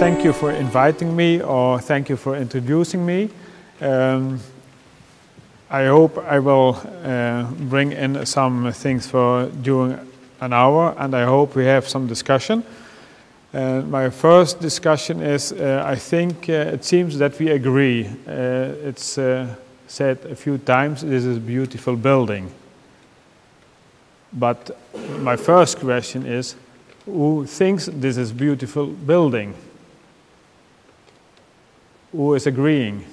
thank you for inviting me, or thank you for introducing me. I hope I will bring in some things for during an hour, and I hope we have some discussion. My first discussion is, I think it seems that we agree. It's said a few times, this is a beautiful building. But my first question is, who thinks this is a beautiful building? Who is agreeing?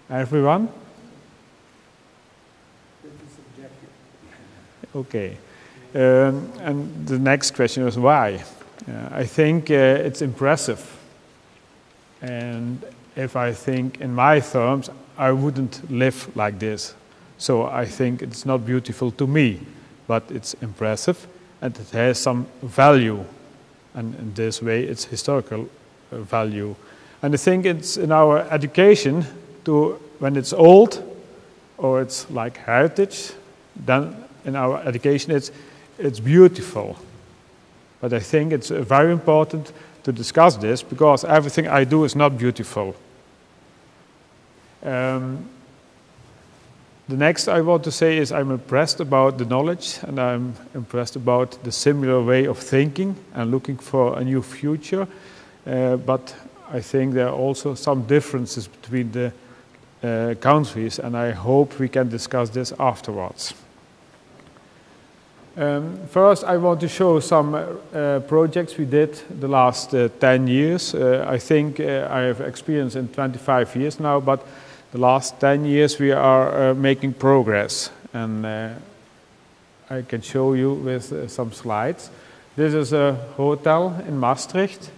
Everyone? Okay. And the next question is why? I think it's impressive. And if I think in my terms, I wouldn't live like this. So I think it's not beautiful to me, but it's impressive and it has some value. And in this way, it's historical value. And I think it's in our education, when it's old or it's like heritage, then in our education it's beautiful. But I think it's very important to discuss this because everything I do is not beautiful. The next I want to say is I'm impressed about the knowledge and I'm impressed about the similar way of thinking and looking for a new future. But I think there are also some differences between the countries, and I hope we can discuss this afterwards. First, I want to show some projects we did the last 10 years. I think I have experience in 25 years now, but the last 10 years we are making progress. And I can show you with some slides. This is a hotel in Maastricht.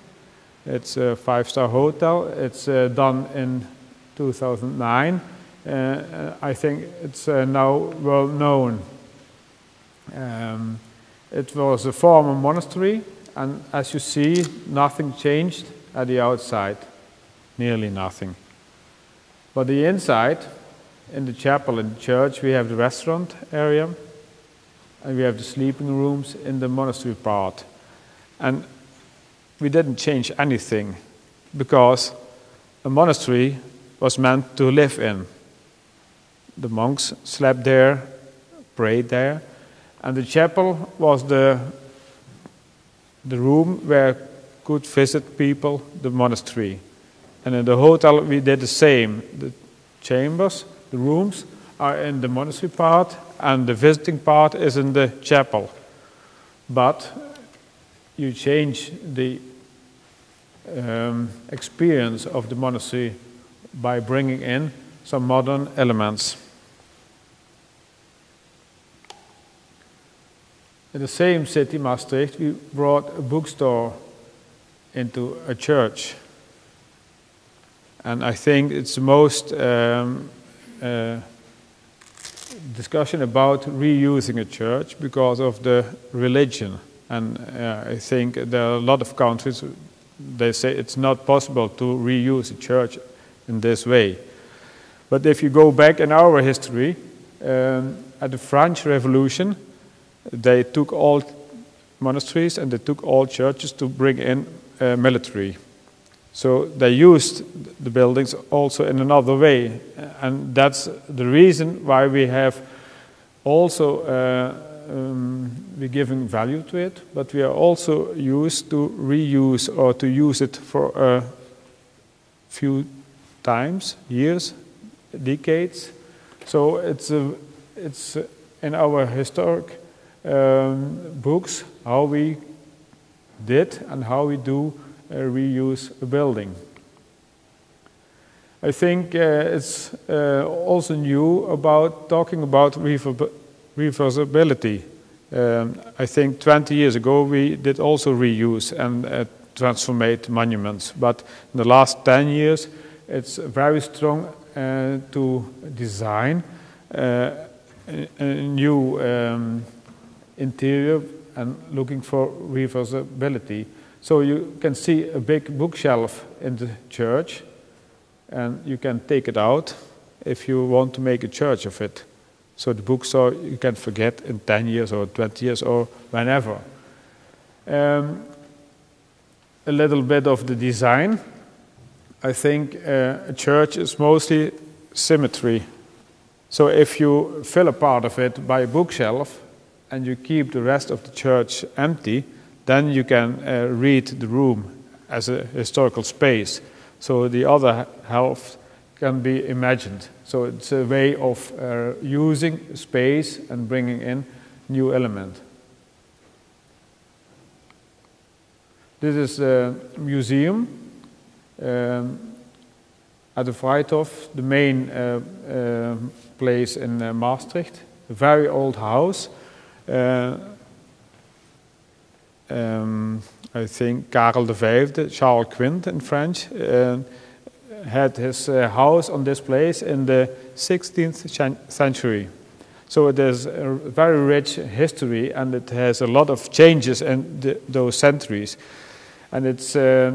It's a 5-star hotel. It's done in 2009. I think it's now well known. It was a former monastery, and as you see, nothing changed at the outside, nearly nothing. But the inside, in the chapel, in the church, we have the restaurant area, and we have the sleeping rooms in the monastery part. And we didn't change anything, because a monastery was meant to live in. The monks slept there, prayed there, and the chapel was the room where could visit people, the monastery. And in the hotel we did the same. The chambers, the rooms, are in the monastery part, and the visiting part is in the chapel. But you change the experience of the monastery by bringing in some modern elements. In the same city, Maastricht, we brought a bookstore into a church. And I think it's the most discussion about reusing a church because of the religion. And I think there are a lot of countries, they say it's not possible to reuse a church in this way. But if you go back in our history, at the French Revolution, they took all monasteries and they took all churches to bring in military. So they used the buildings also in another way. And that's the reason why we have also we're giving value to it, but we are also used to reuse or to use it for a few times, years, decades. So it's in our historic books how we did and how we do reuse a building. I think it's also new about talking about reversibility. I think 20 years ago we did also reuse and transformate monuments, but in the last 10 years it's very strong to design a new interior and looking for reversibility. So you can see a big bookshelf in the church, and you can take it out if you want to make a church of it. So the bookstore you can forget in 10 years or 20 years or whenever. A little bit of the design. I think a church is mostly symmetry. So if you fill a part of it by a bookshelf and you keep the rest of the church empty, then you can read the room as a historical space. So the other half can be imagined. So it's a way of using space and bringing in new element. This is a museum at the Vrijthof, the main place in Maastricht. A very old house. I think Karel V, Charles Quint in French, had his house on this place in the 16th century. So it is a very rich history, and it has a lot of changes in those centuries. And it's the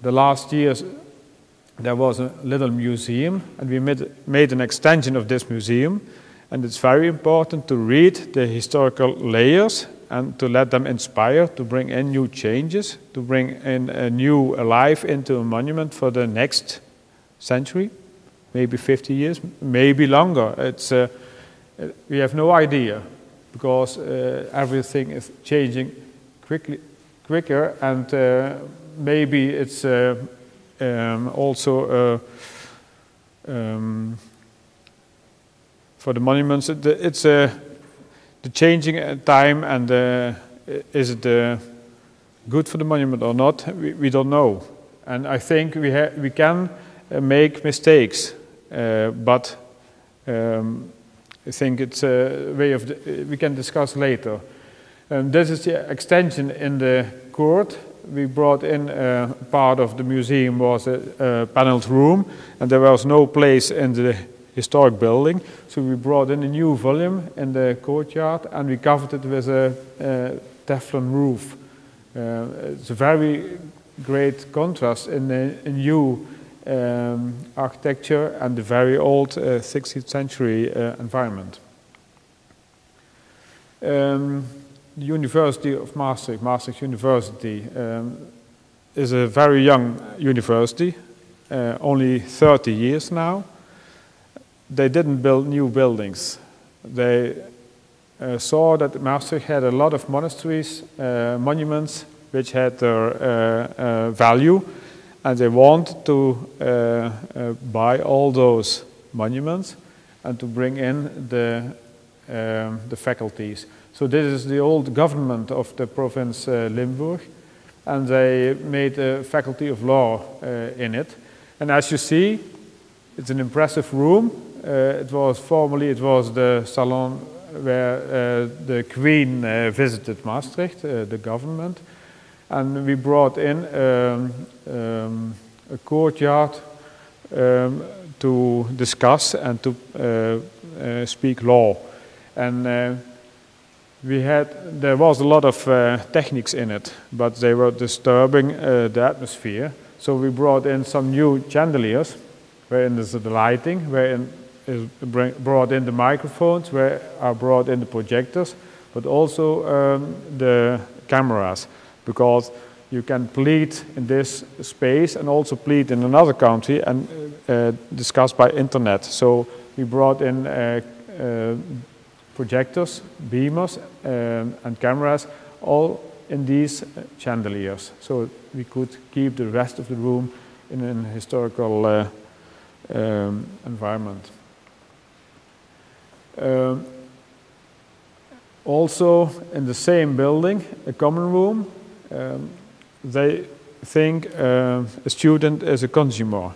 last years there was a little museum, and we made an extension of this museum. And it's very important to read the historical layers and to let them inspire, to bring in new changes, to bring in a new life into a monument for the next century, maybe 50 years, maybe longer. It's we have no idea, because everything is changing quicker, and maybe it's also for the monuments, it's the changing time, and is it good for the monument or not? We don't know, and I think we can make mistakes, but I think it's a way of we can discuss later. This is the extension in the court. We brought in part of the museum was a paneled room, and there was no place in the historic building, so we brought in a new volume in the courtyard, and we covered it with a Teflon roof. It's a very great contrast in the new architecture and the very old 16th century environment. The University of Maastricht, Maastricht University, is a very young university, only 30 years now. They didn't build new buildings. They saw that Maastricht had a lot of monasteries, monuments, which had their value, and they want to buy all those monuments and to bring in the faculties. So this is the old government of the province Limburg, and they made a faculty of law in it. And as you see, it's an impressive room. Formerly it was the salon where the Queen visited Maastricht, the government, and we brought in a courtyard to discuss and to speak law. And there was a lot of techniques in it, but they were disturbing the atmosphere. So we brought in some new chandeliers, wherein there's the lighting, wherein is brought in the microphones, where are brought in the projectors, but also the cameras, because you can plead in this space and also plead in another country and discuss by internet. So we brought in projectors, beamers, and cameras, all in these chandeliers, so we could keep the rest of the room in an historical environment. Also in the same building, a common room, they think a student is a consumer,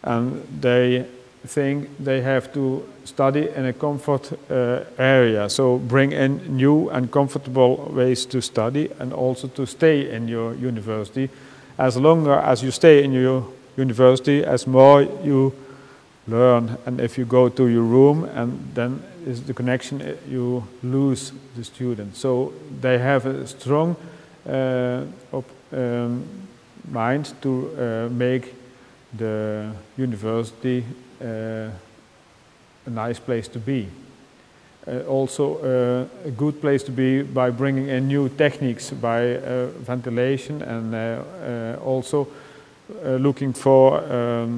and they think they have to study in a comfort area, so bring in new and comfortable ways to study and also to stay in your university. As longer as you stay in your university, as more you learn, and if you go to your room, and then is the connection, you lose the student. So they have a strong mind to make the university a nice place to be. Also a good place to be by bringing in new techniques, by ventilation, and also looking for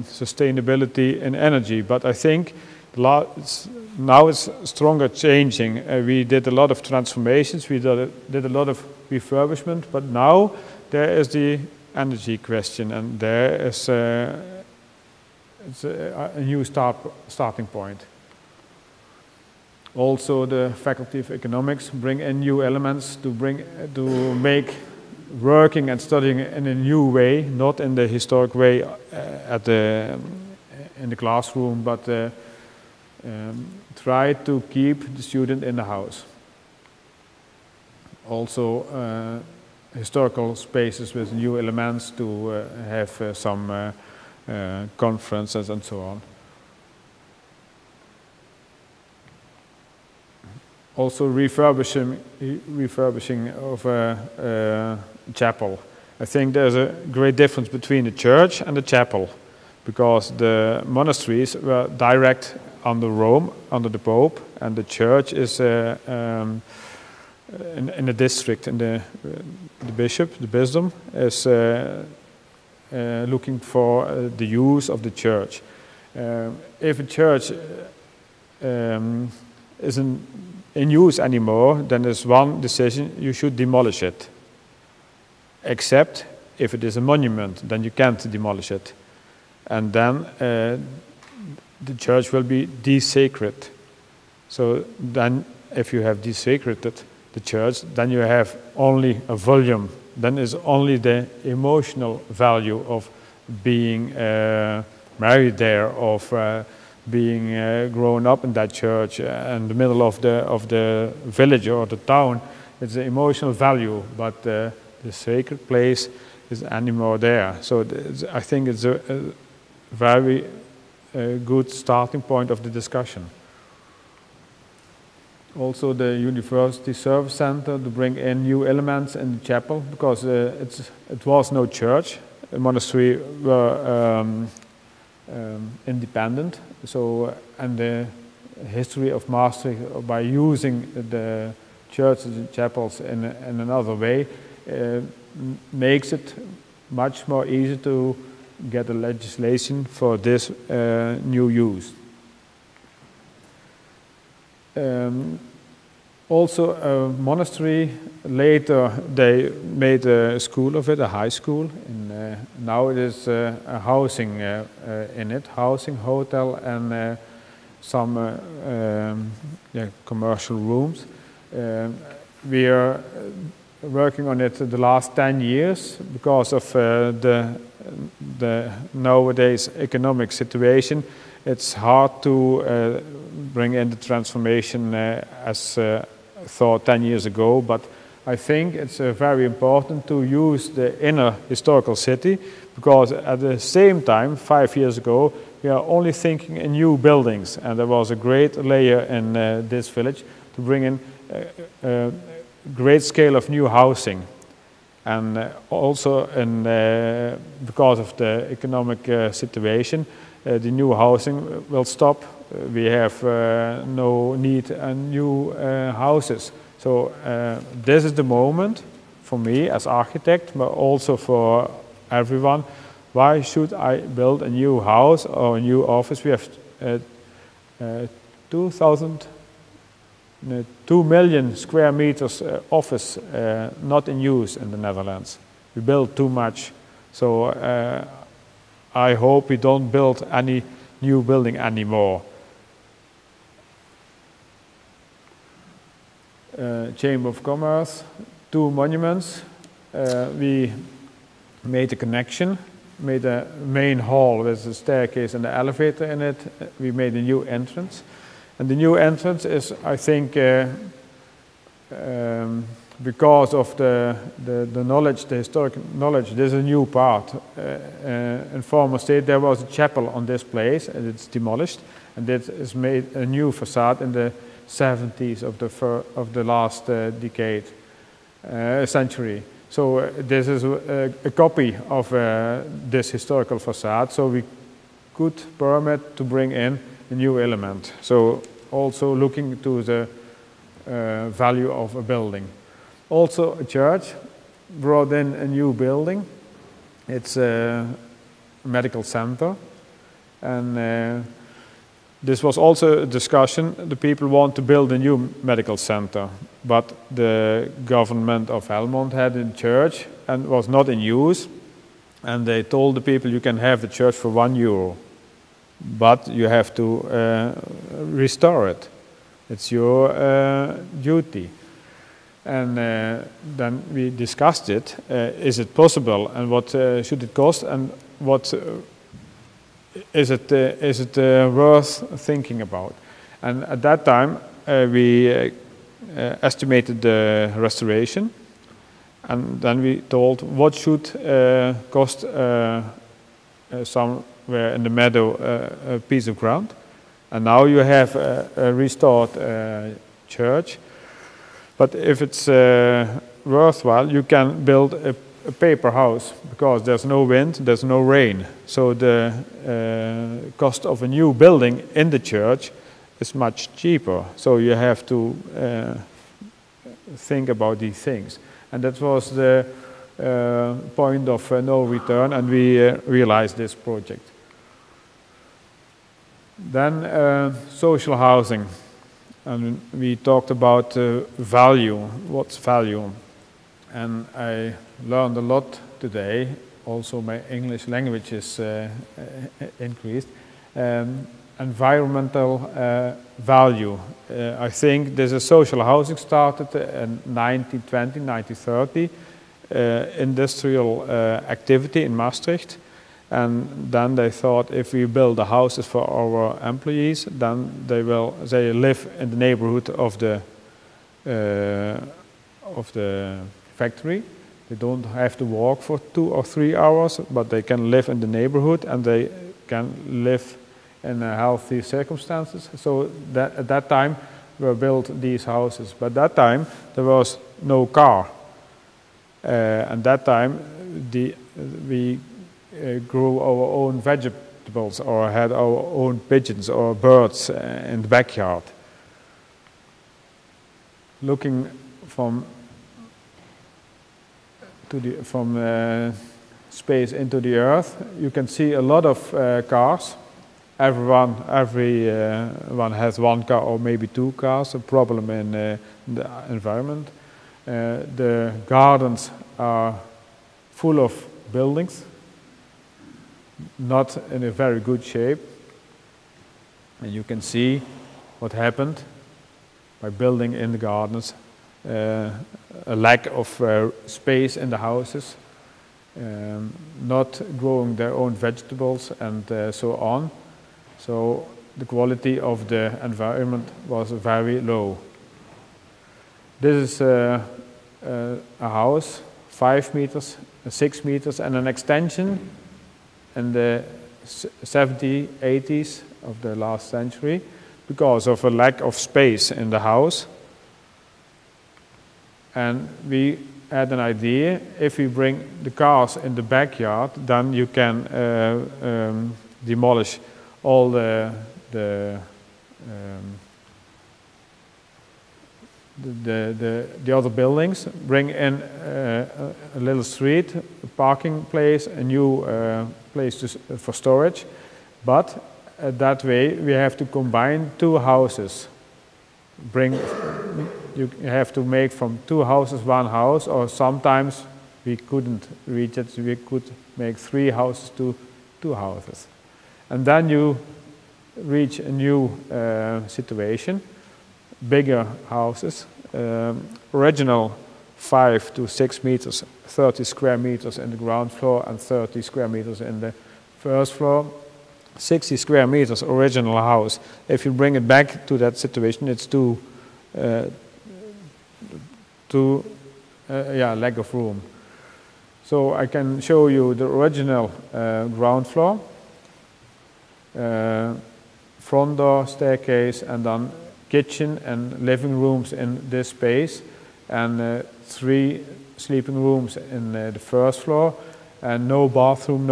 sustainability in energy. But I think now it's stronger changing. We did a lot of transformations, we did a lot of refurbishment, but now there is the energy question, and there is it's a new starting point. Also, the Faculty of Economics bring in new elements to make working and studying in a new way, not in the historic way in the classroom, but try to keep the student in the house. Also, historical spaces with new elements to have some conferences and so on. Also, refurbishing of a chapel. I think there's a great difference between the church and the chapel, because the monasteries were direct under Rome, under the Pope, and the church is in the district, and the bishop, the bisdom, is looking for the use of the church. If a church isn't in use anymore, then there's one decision: you should demolish it. Except if it is a monument, then you can't demolish it. And then the church will be desacred. So then if you have desecrated the church, then you have only a volume. Then is only the emotional value of being married there, of being grown up in that church in the middle of the village or the town. It's the emotional value, but the sacred place is anymore there. So I think it's a very good starting point of the discussion. Also, the University Service Center to bring in new elements in the chapel, because it was no church. The monastery were independent. So, and the history of Maastricht by using the churches and chapels in another way makes it much more easy to get a legislation for this new use. Also, a monastery, later they made a school of it, a high school. And now it is a housing in it, housing, hotel, and some commercial rooms. We are working on it the last 10 years because of the nowadays economic situation. It's hard to bring in the transformation as thought 10 years ago, but I think it's very important to use the inner historical city, because at the same time, 5 years ago, we are only thinking in new buildings, and there was a great layer in this village to bring in a great scale of new housing. And also, because of the economic situation, the new housing will stop. We have no need for new houses. So this is the moment for me as architect, but also for everyone. Why should I build a new house or a new office? We have 2 million square meters office not in use in the Netherlands. We build too much. So I hope we don't build any new building anymore. Chamber of Commerce, 2 monuments. We made a connection, made a main hall with a staircase and an elevator in it. We made a new entrance. And the new entrance is, I think, because of the knowledge, the historic knowledge, there's a new part. In former state, there was a chapel on this place, and it's demolished, and it is made a new facade in the 70s of the last century. So this is a copy of this historical facade. So we could permit to bring in a new element. So also looking to the value of a building. Also a church brought in a new building. It's medical center. And this was also a discussion. The people want to build a new medical center, but the government of Helmond had a church and was not in use. And they told the people, you can have the church for €1, but you have to restore it. It's your duty. And then we discussed it. Is it possible, and what should it cost, and what is it worth thinking about? And at that time, we estimated the restoration, and then we told what should cost somewhere in the meadow a piece of ground. And now you have a restored church. But if it's worthwhile, you can build a paper house, because there's no wind, there's no rain. So the cost of a new building in the church is much cheaper. So you have to think about these things. And that was the point of no return, and we realized this project. Then social housing. And we talked about value, what's value. And I learned a lot today. Also my English language is increased. Environmental value. I think there's a social housing started in 1920, 1930, industrial activity in Maastricht. And then they thought, if we build the houses for our employees, then they live in the neighborhood of the factory. They don't have to walk for 2 or 3 hours, but they can live in the neighborhood, and they can live in healthy circumstances. So that at that time were built these houses. But at that time there was no car. And that time we grew our own vegetables, or had our own pigeons or birds in the backyard. Looking from space into the earth, you can see a lot of cars. Everyone has one car or maybe 2 cars. A problem in the environment. The gardens are full of buildings, not in a very good shape. And you can see what happened by building in the gardens. A lack of space in the houses, not growing their own vegetables, and so on. So the quality of the environment was very low. This is a house, 5 meters, 6 meters, and an extension in the 70s, 80s of the last century, because of a lack of space in the house. And we had an idea, if we bring the cars in the backyard, then you can demolish all the other buildings, bring in a little street, a parking place, a new place for storage. But that way we have to combine 2 houses. You have to make from 2 houses 1 house, or sometimes we couldn't reach it, so we could make 3 houses to 2 houses. And then you reach a new situation, bigger houses, original 5 to 6 meters, 30 square meters in the ground floor and 30 square meters in the first floor, 60 square meters original house. If you bring it back to that situation, it's lack of room. So I can show you the original ground floor, front door, staircase, and then kitchen and living rooms in this space, and 3 sleeping rooms in the first floor, and no bathroom.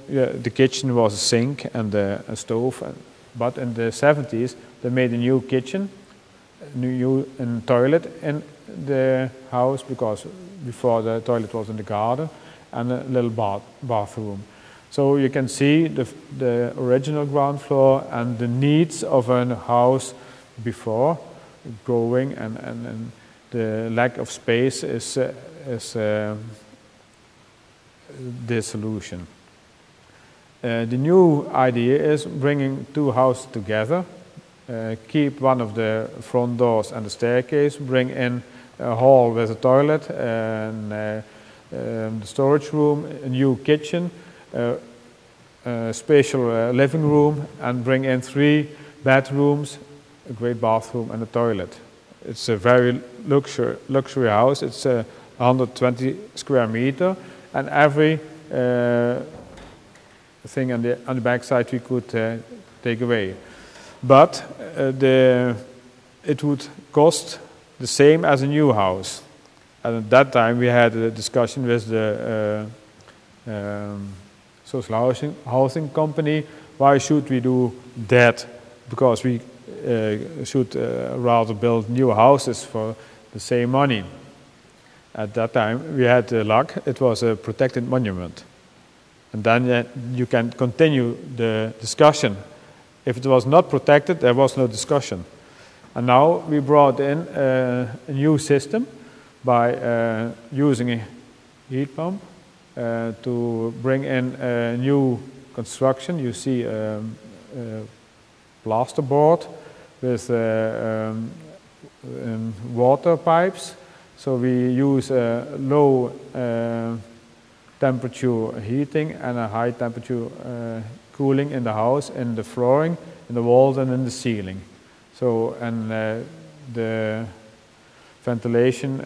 The kitchen was a sink and a stove. But in the 70s, they made a new kitchen, new toilet in the house, because before the toilet was in the garden, and a little bathroom. So you can see the original ground floor and the needs of a house before growing, and the lack of space is the solution. The new idea is bringing two houses together, keep one of the front doors and the staircase, bring in a hall with a toilet and the storage room, a new kitchen, a spatial living room, and bring in 3 bedrooms, a great bathroom and a toilet. It's a very luxury house. It's 120 square meter, and every thing on the back side we could take away. But it would cost the same as a new house. And at that time we had a discussion with the social housing company. Why should we do that? Because we should rather build new houses for the same money. At that time we had luck. It was a protected monument. And then you can continue the discussion. If it was not protected, there was no discussion. And now we brought in a new system by using a heat pump to bring in a new construction. You see plasterboard with water pipes. So we use low temperature heating and a high temperature cooling in the house, in the flooring, in the walls and in the ceiling. So, and the ventilation,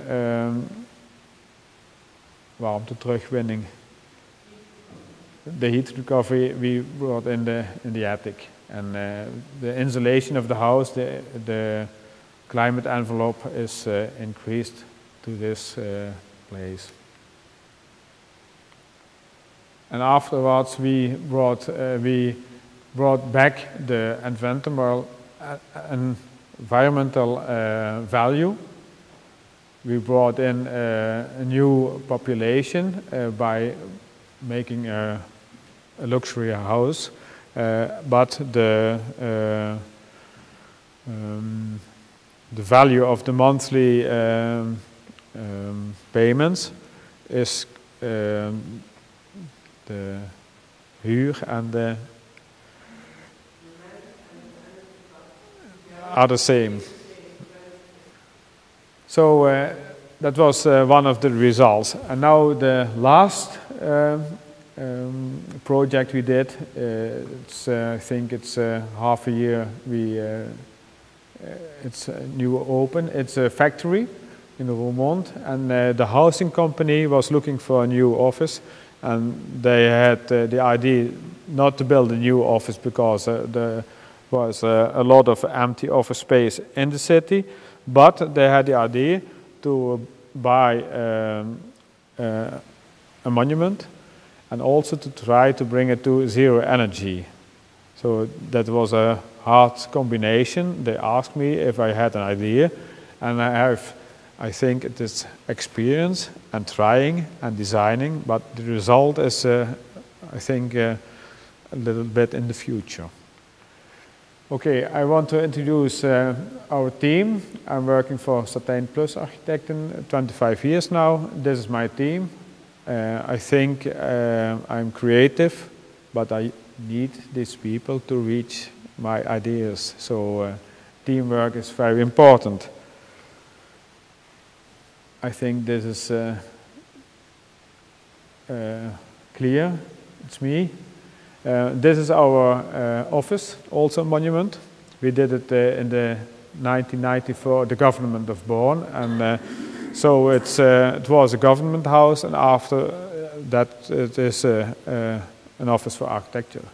warmte terugwinning, the heat recovery we brought in the attic. And the insulation of the house, the climate envelope is increased to this place. And afterwards we brought back the environmental value. We brought in a new population by making a luxury house, but the value of the monthly payments is the huur and the are the same. So that was one of the results. And now the last project we did, I think it's half a year. It's new open. It's a factory in Roermond, and the housing company was looking for a new office, and they had the idea not to build a new office because there was a lot of empty office space in the city, but they had the idea to buy a monument and also to try to bring it to zero energy. So that was a hard combination. They asked me if I had an idea, and I think it is experience and trying and designing, but the result is, I think, a little bit in the future. Okay, I want to introduce our team. I'm working for SATIJNplus Architecten 25 years now. This is my team. I think I'm creative, but I need these people to reach my ideas. So teamwork is very important. I think this is clear. It's me. This is our office, also a monument. We did it in the 1994, the government of Born, and so it was a government house, and after that it is an office for architecture.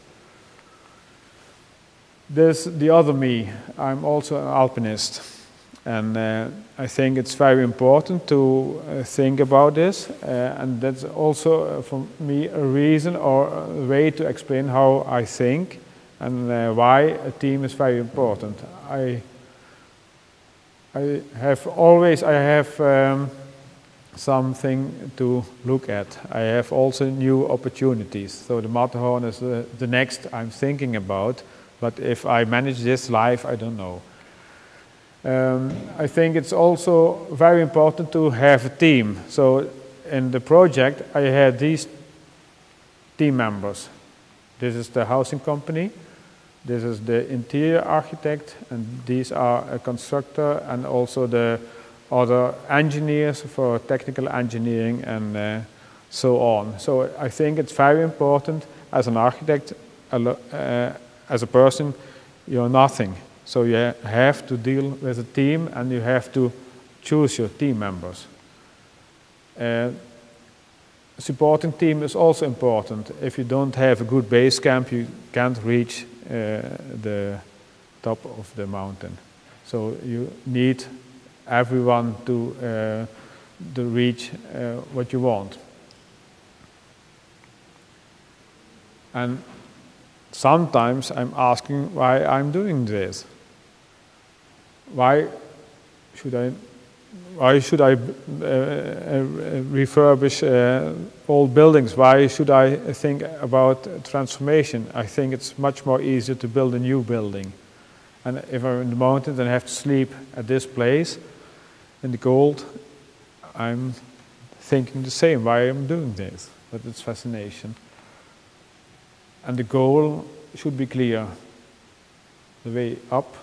There's the other me. I'm also an alpinist, and I think it's very important to think about this, and that's also for me a reason or a way to explain how I think and why a team is very important. I have something to look at. I have also new opportunities. So the Matterhorn is the next I'm thinking about, but if I manage this live, I don't know. I think it's also very important to have a team. So in the project, I had these team members. This is the housing company, this is the interior architect, and these are a constructor and also the other engineers for technical engineering and so on. So I think it's very important as an architect, as a person, you're nothing. So you have to deal with a team and you have to choose your team members. Supporting team is also important. If you don't have a good base camp, you can't reach the top of the mountain. So you need everyone to reach what you want. And sometimes I'm asking why I'm doing this. Why should I refurbish old buildings? Why should I think about transformation? I think it's much more easier to build a new building. And if I'm in the mountains and I have to sleep at this place in the cold, I'm thinking the same, why I'm doing this. But it's fascination. And the goal should be clear. The way up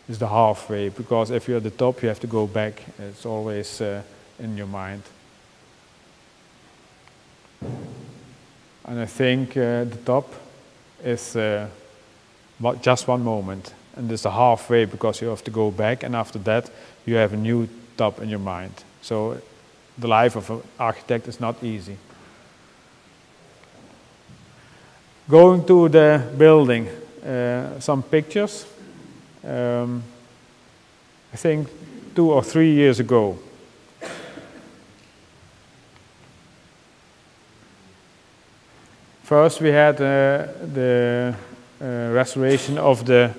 is the halfway, because if you're at the top, you have to go back. It's always in your mind. And I think the top is just one moment. And there's a halfway, because you have to go back, and after that, you have a new top in your mind. So the life of an architect is not easy. Going to the building, some pictures. I think 2 or 3 years ago. First we had the restoration of the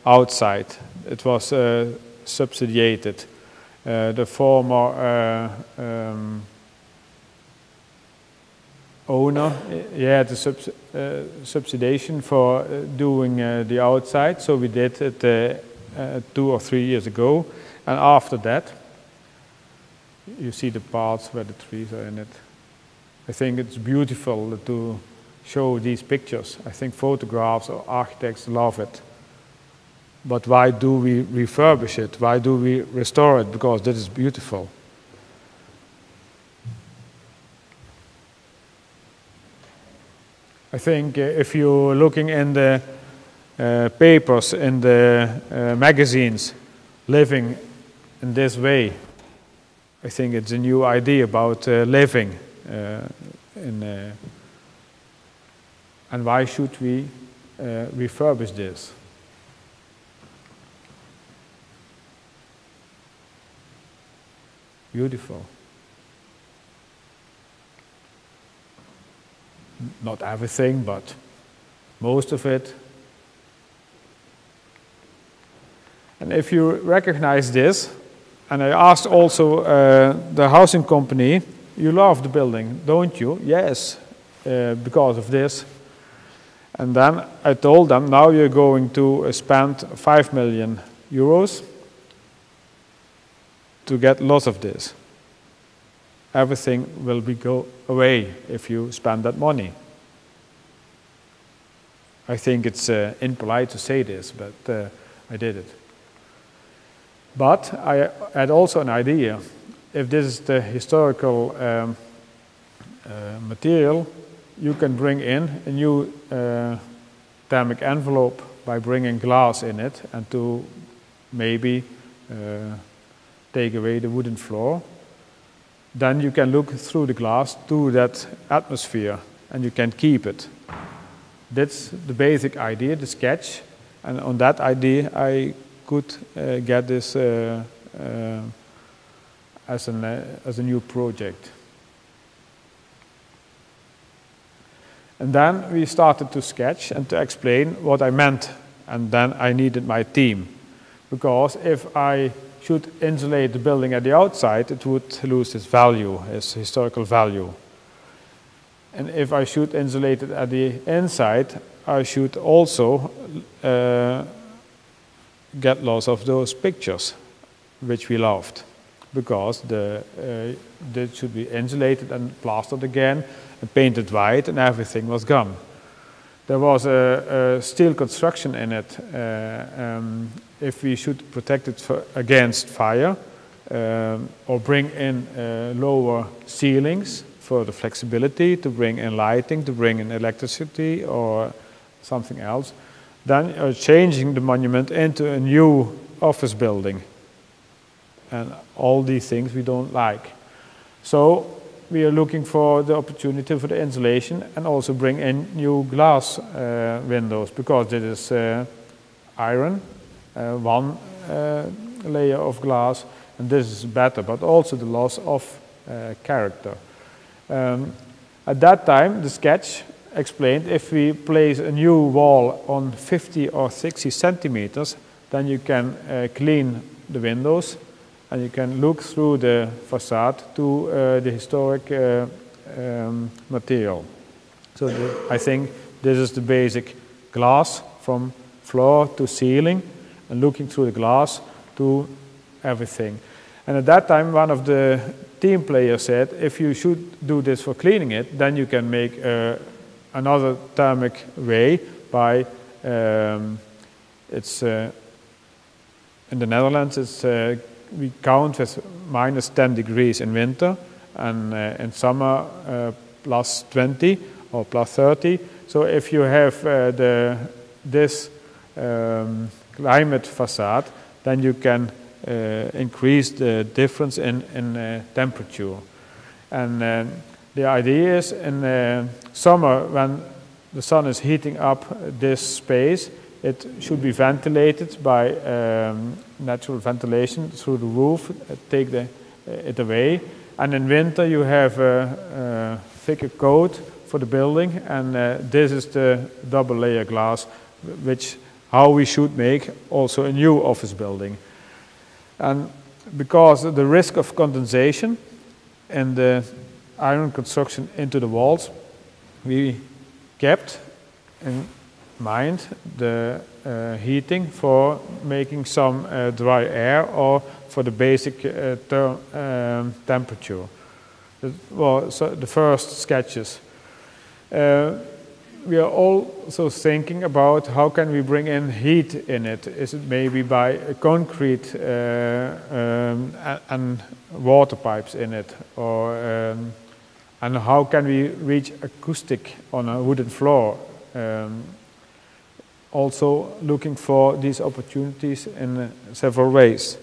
outside. It was subsidiated. The former owner, he had the subsidization for doing the outside, so we did it 2 or 3 years ago. And after that, you see the parts where the trees are in it. I think it's beautiful to show these pictures. I think photographs or architects love it. But why do we refurbish it? Why do we restore it? Because that is beautiful. I think if you're looking in the papers, in the magazines, living in this way, I think it's a new idea about living. And why should we refurbish this? Beautiful. Not everything, but most of it. And if you recognize this, and I asked also the housing company, you love the building, don't you? Yes, because of this. And then I told them, now you're going to spend 5 million euros to get lots of this. Everything will go away if you spend that money. I think it's impolite to say this, but I did it. But I had also an idea. If this is the historical material, you can bring in a new thermic envelope by bringing glass in it and to maybe take away the wooden floor. Then you can look through the glass to that atmosphere and you can keep it. That's the basic idea, the sketch. And on that idea I could get this as a new project. And then we started to sketch and to explain what I meant. And then I needed my team. Because if I should insulate the building at the outside, it would lose its value, its historical value. And if I should insulate it at the inside, I should also get loss of those pictures, which we loved, because they should be insulated and plastered again, and painted white, and everything was gone. There was a steel construction in it. If we should protect it against fire, or bring in lower ceilings for the flexibility, to bring in lighting, to bring in electricity or something else, then you're changing the monument into a new office building. And all these things we don't like. So we are looking for the opportunity for the insulation and also bring in new glass windows, because this is iron, one layer of glass, and this is better, but also the loss of character. At that time, the sketch explained if we place a new wall on 50 or 60 centimeters, then you can clean the windows and you can look through the facade to the historic material. So I think this is the basic glass from floor to ceiling, and looking through the glass to everything. And at that time, one of the team players said, if you should do this for cleaning it, then you can make another thermic way by, it's in the Netherlands, it's we count with minus 10 degrees in winter, and in summer plus 20 or plus 30. So if you have this climate facade, then you can increase the difference in temperature. And the idea is in summer, when the sun is heating up this space, it should be ventilated by natural ventilation through the roof, take it away. And in winter you have a thicker coat for the building, and this is the double layer glass, which how we should make also a new office building. And because of the risk of condensation and the iron construction into the walls, we kept in mind the heating for making some dry air or for the basic temperature. Well, so the first sketches. We are also thinking about how can we bring in heat in it. Is it maybe by concrete and water pipes in it, or and how can we reach acoustic on a wooden floor? Also looking for these opportunities in several ways.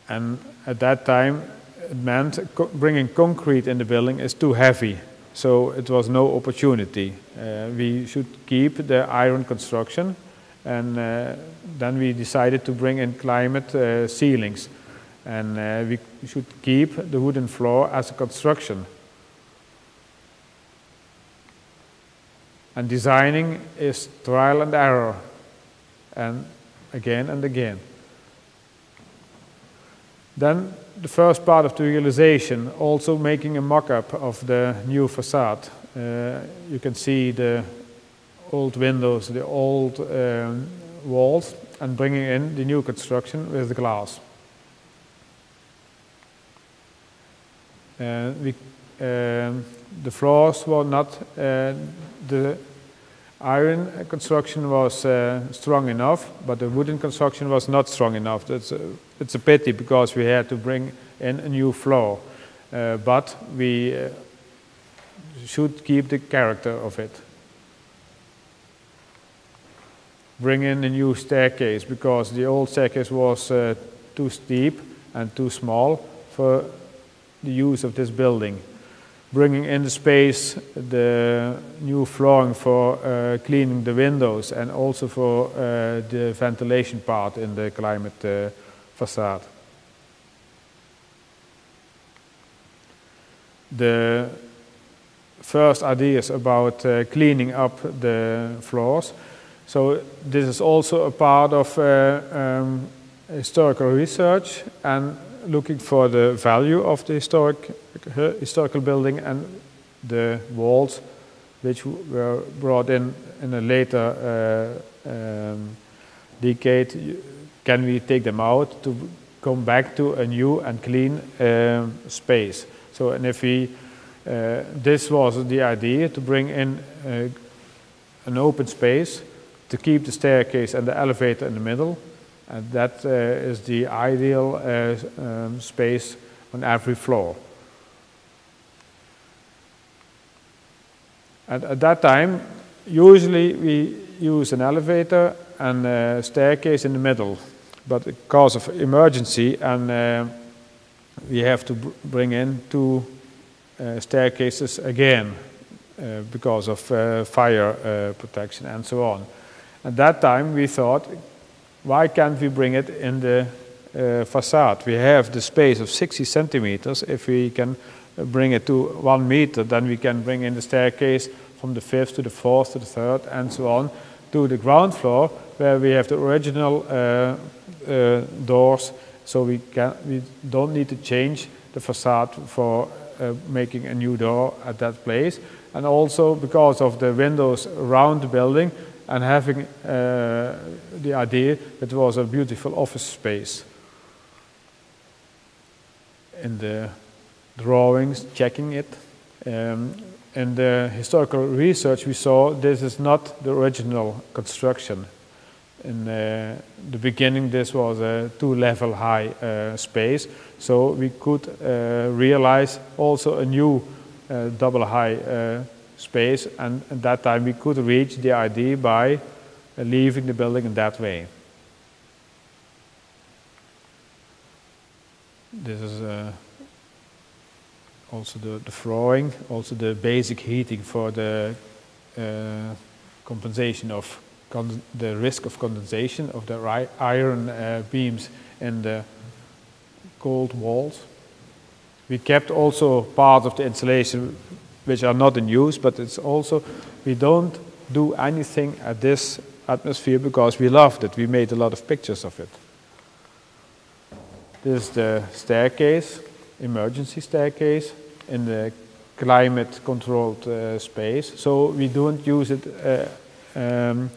And at that time, it meant bringing concrete in the building is too heavy, so it was no opportunity. We should keep the iron construction, and then we decided to bring in climate ceilings, and we should keep the wooden floor as a construction. And designing is trial and error, and again and again. Then the first part of the realization, also making a mock-up of the new facade. You can see the old windows, the old walls, and bringing in the new construction with the glass. The floors were not, the iron construction was strong enough, but the wooden construction was not strong enough. It's a pity, because we had to bring in a new floor, but we should keep the character of it. Bring in a new staircase, because the old staircase was too steep and too small for the use of this building. Bringing in the space, the new flooring for cleaning the windows, and also for the ventilation part in the climate facade. The first ideas about cleaning up the floors. So this is also a part of historical research and looking for the value of the historical building and the walls which were brought in a later decade. Can we take them out to come back to a new and clean space? So, and if we, this was the idea, to bring in an open space, to keep the staircase and the elevator in the middle, and that is the ideal space on every floor. And at that time, usually we use an elevator and a staircase in the middle, but because of emergency and we have to bring in two staircases again because of fire protection and so on. At that time we thought, why can't we bring it in the facade? We have the space of 60 centimeters. If we can bring it to 1 meter, then we can bring in the staircase from the 5th to the 4th to the 3rd and so on to the ground floor, where we have the original doors, so we don't need to change the facade for making a new door at that place. And also because of the windows around the building and having the idea that it was a beautiful office space. In the drawings, checking it. In the historical research we saw this is not the original construction. In the beginning this was a 2-level high space, so we could realize also a new double high space, and at that time we could reach the idea by leaving the building in that way. This is also the flooring, also the basic heating for the compensation of the risk of condensation of the iron beams in the cold walls. We kept also part of the insulation which are not in use, but it's also, we don't do anything at this atmosphere because we loved it. We made a lot of pictures of it. This is the staircase, emergency staircase, in the climate-controlled space. So we don't use it in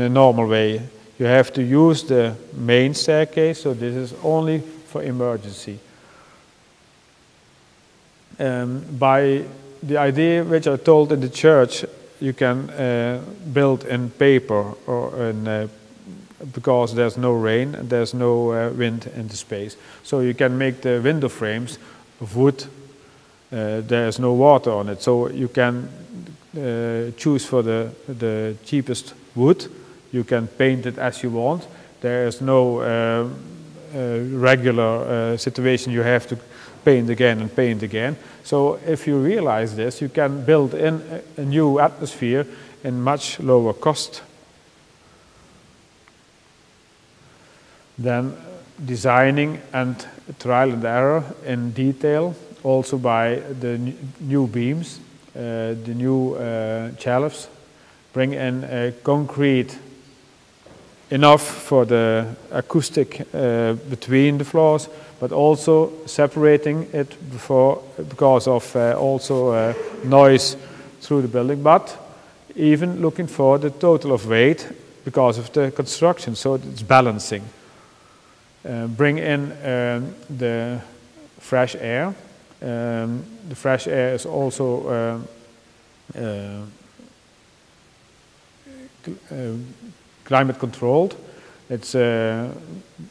a normal way. You have to use the main staircase, so this is only for emergency. By the idea which I told in the church, you can build in paper or in because there's no rain and there's no wind in the space. So you can make the window frames of wood. There's no water on it, so you can choose for the cheapest wood. You can paint it as you want. There is no regular situation you have to paint again and paint again. So if you realize this, you can build in a new atmosphere in much lower cost. Then designing and trial and error in detail, also by the new beams, the new shelves, bring in concrete enough for the acoustic between the floors, but also separating it because of also noise through the building, but even looking for the total of weight because of the construction, so it's balancing. Bring in the fresh air. The fresh air is also climate controlled. It's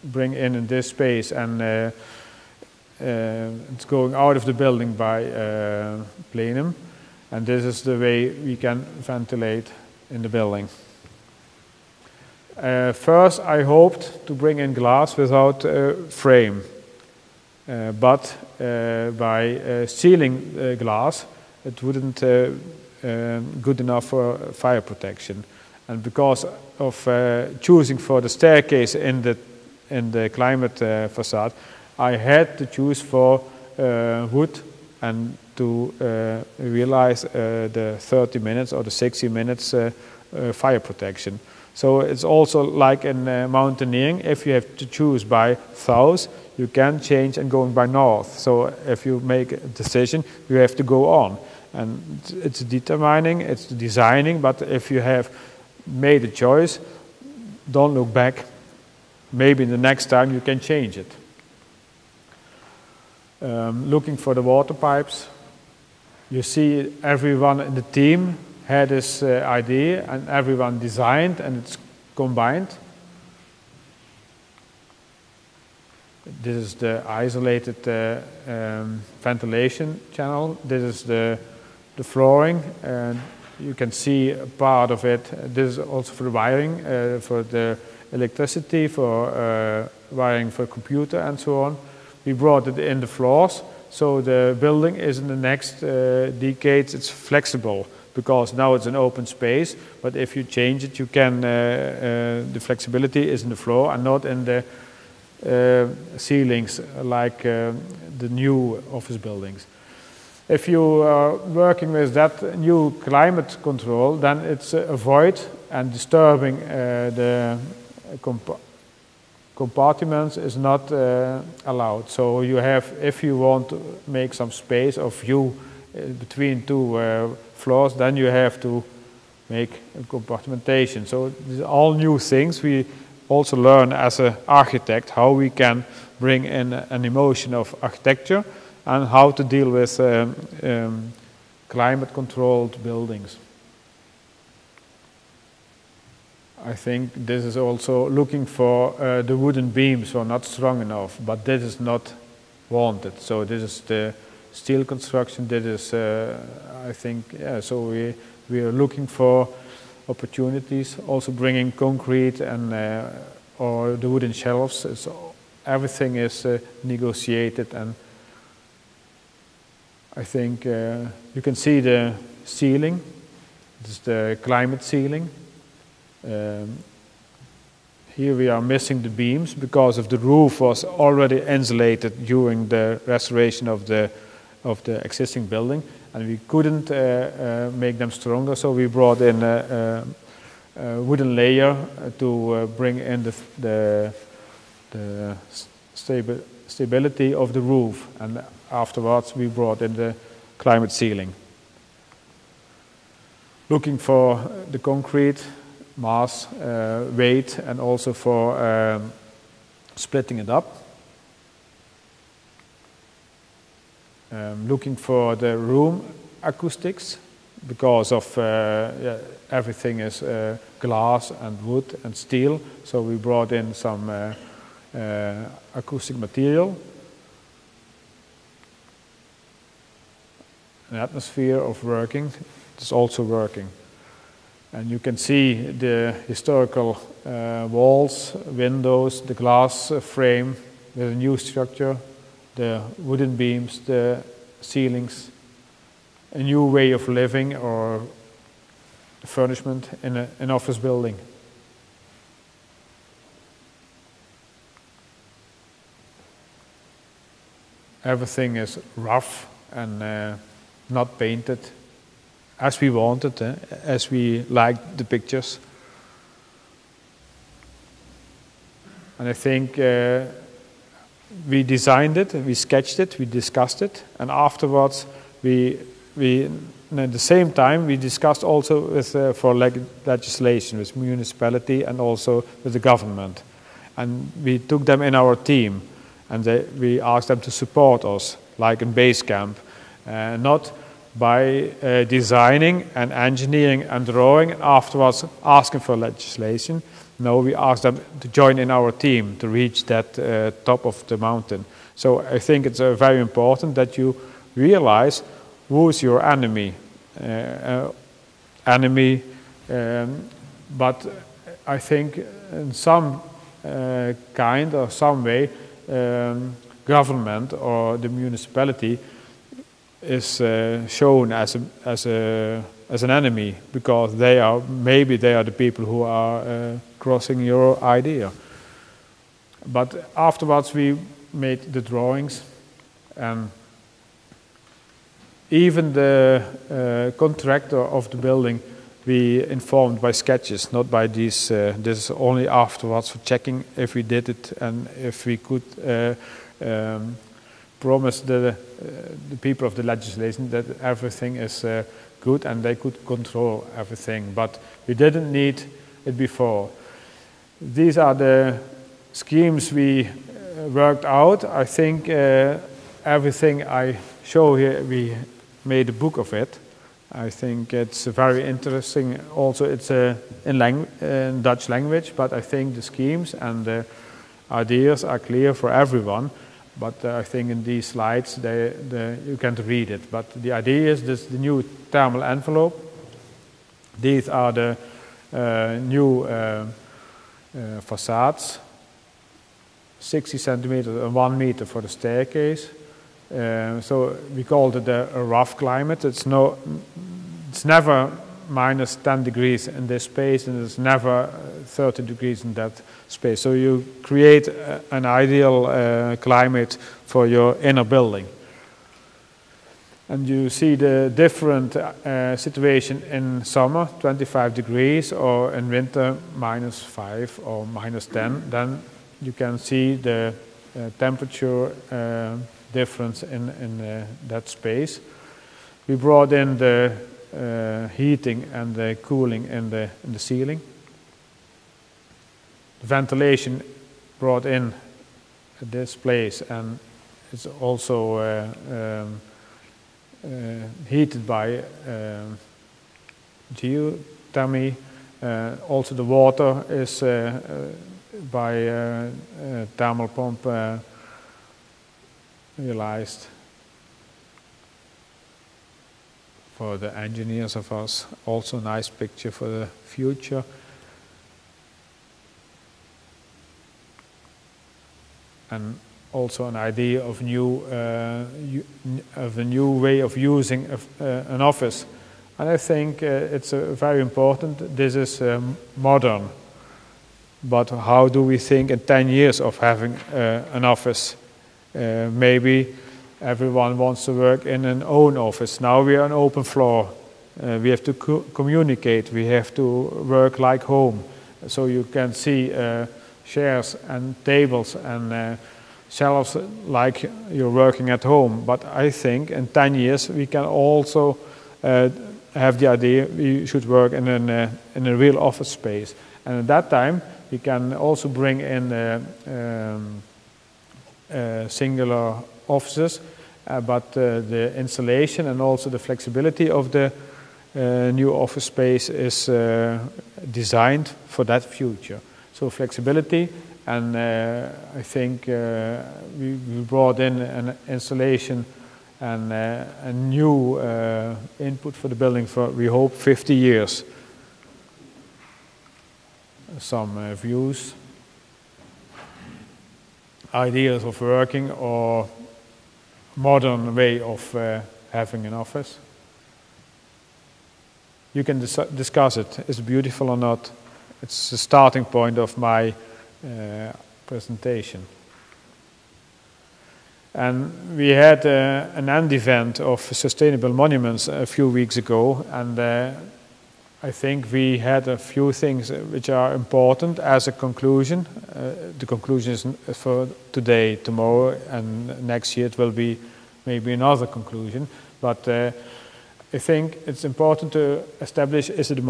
bring in this space and it's going out of the building by plenum, and this is the way we can ventilate in the building. First I hoped to bring in glass without frame, but by sealing glass it wouldn't good enough for fire protection. And because of choosing for the staircase in the climate facade, I had to choose for wood and to realize the 30 minutes or the 60 minutes fire protection. So it's also like in mountaineering, if you have to choose by south, you can change and going by north. So if you make a decision, you have to go on. And it's determining, it's designing, but if you have made a choice, don't look back. Maybe the next time you can change it. Looking for the water pipes. You see everyone in the team had this idea and everyone designed and it's combined. This is the isolated ventilation channel. This is the flooring, and you can see a part of it. This is also for the wiring, for the electricity, for wiring for computer and so on. We brought it in the floors, so the building is in the next decades, it's flexible, because now it's an open space, but if you change it, you can, the flexibility is in the floor and not in the ceilings like the new office buildings. If you are working with that new climate control, then it's avoid and disturbing the compartments is not allowed. So you have, if you want to make some space or view between two floors, then you have to make a compartmentation. So these are all new things. We also learn as an architect how we can bring in an emotion of architecture and how to deal with climate-controlled buildings. I think this is also looking for the wooden beams are not strong enough, but this is not wanted. So this is the steel construction. This is, I think, yeah. So we are looking for opportunities. Also bringing concrete and or the wooden shelves. It's, everything is negotiated, and I think you can see the ceiling. This is the climate ceiling. Here we are missing the beams because of the roof was already insulated during the restoration of the existing building, and we couldn't make them stronger, so we brought in a wooden layer to bring in the stability of the roof, and afterwards we brought in the climate ceiling. Looking for the concrete mass, weight, and also for splitting it up. Looking for the room acoustics, because of yeah, everything is glass and wood and steel, so we brought in some acoustic material. An atmosphere of working is also working. And you can see the historical walls, windows, the glass frame with a new structure, the wooden beams, the ceilings, a new way of living or furnishment in an office building. Everything is rough and not painted as we wanted, as we liked the pictures. And I think we designed it, we sketched it, we discussed it, and afterwards and at the same time we discussed also with for legislation with municipality and also with the government, and we took them in our team, and we asked them to support us like in base camp, not by designing and engineering and drawing and afterwards asking for legislation. No, we asked them to join in our team to reach that top of the mountain. So I think it's very important that you realize who is your enemy. But I think in some kind or some way, government or the municipality is shown as an enemy, because maybe they are the people who are crossing your idea. But afterwards we made the drawings, and even the contractor of the building we informed by sketches, not by these. This is only afterwards for checking if we did it and if we could promise the people of the legislation that everything is good and they could control everything. But we didn't need it before. These are the schemes we worked out. I think everything I show here, we made a book of it. I think it's very interesting. Also, it's in Dutch language, but I think the schemes and the ideas are clear for everyone. But I think in these slides, you can't read it. But the idea is this: the new thermal envelope. These are the new facades, 60 centimeters and 1 meter for the staircase. So we called it a rough climate. It's never minus 10 degrees in this space, and it's never 30 degrees in that space. So you create an ideal climate for your inner building. And you see the different situation in summer, 25 degrees, or in winter, -5 or -10. Then you can see the temperature difference in that space. We brought in the heating and the cooling in the ceiling. The ventilation brought in this place, and it's also heated by geothermy. Also the water is by thermal pump realized. For the engineers of us, also a nice picture for the future. And also an idea of a new way of using an office. And I think it's very important. This is modern. But how do we think in 10 years of having an office? Maybe everyone wants to work in an own office. Now we are an open floor. We have to communicate. We have to work like home. So you can see chairs and tables and shelves like you're working at home. But I think in 10 years we can also have the idea we should work in a real office space. And at that time we can also bring in singular offices. But the installation and also the flexibility of the new office space is designed for that future. So flexibility, and I think we brought in an installation and a new input for the building for, we hope, 50 years. Some views, ideas of working, or modern way of having an office. You can discuss it. Is it beautiful or not? It's the starting point of my presentation. And we had an end event of sustainable monuments a few weeks ago, and I think we had a few things which are important as a conclusion. The conclusion is for today, tomorrow, and next year it will be maybe another conclusion. But I think it's important to establish, is it a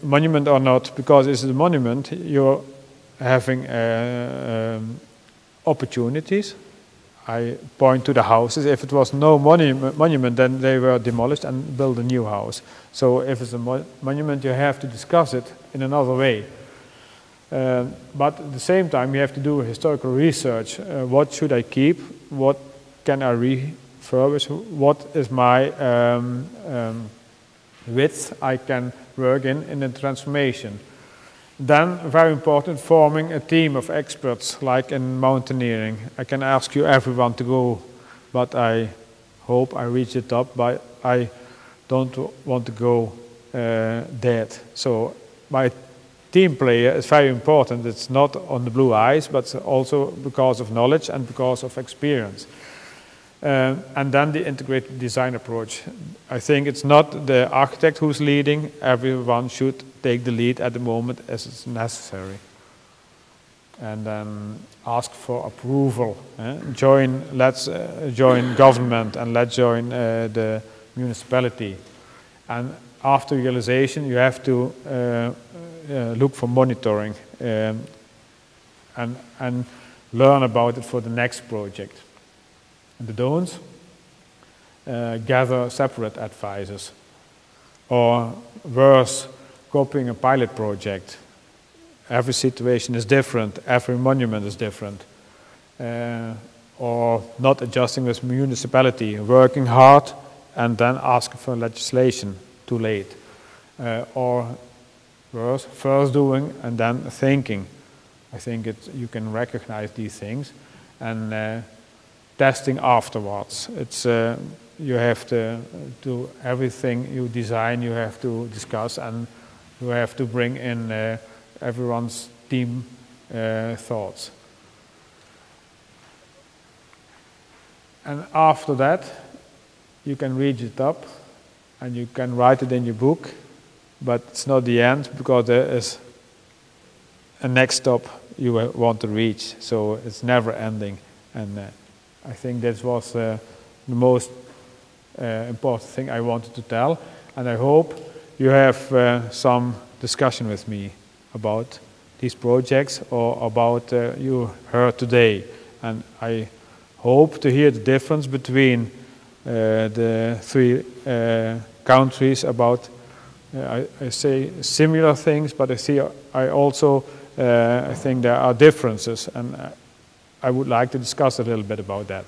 monument or not? Because is it a monument, you're having opportunities. I point to the houses. If it was no monument, then they were demolished and built a new house. So if it's a monument, you have to discuss it in another way. But at the same time, you have to do historical research. What should I keep? What can I refurbish? What is my width I can work in the transformation? Then, very important, forming a team of experts, like in mountaineering. I can ask you everyone to go, but I hope I reach the top, but I don't want to go dead. So my team player is very important. It's not on the blue eyes, but also because of knowledge and because of experience. And then the integrated design approach. I think it's not the architect who's leading. Everyone should take the lead at the moment as it's necessary. And then ask for approval. Let's join government and let's join the municipality. And after realization, you have to look for monitoring and learn about it for the next project. And the don'ts, gather separate advisors. Or worse, copying a pilot project. Every situation is different, every monument is different. Or not adjusting with municipality, working hard and then asking for legislation too late. Or worse, first doing and then thinking. I think you can recognize these things. And testing afterwards. It's you have to do everything you design, you have to discuss, and you have to bring in everyone's team thoughts. And after that, you can read it up and you can write it in your book, but it's not the end because there is a next stop you want to reach, so it's never ending. And I think that was the most important thing I wanted to tell, and I hope you have some discussion with me about these projects or about you heard today. And I hope to hear the difference between the three countries about, I say similar things, but I think there are differences, and I would like to discuss a little bit about that.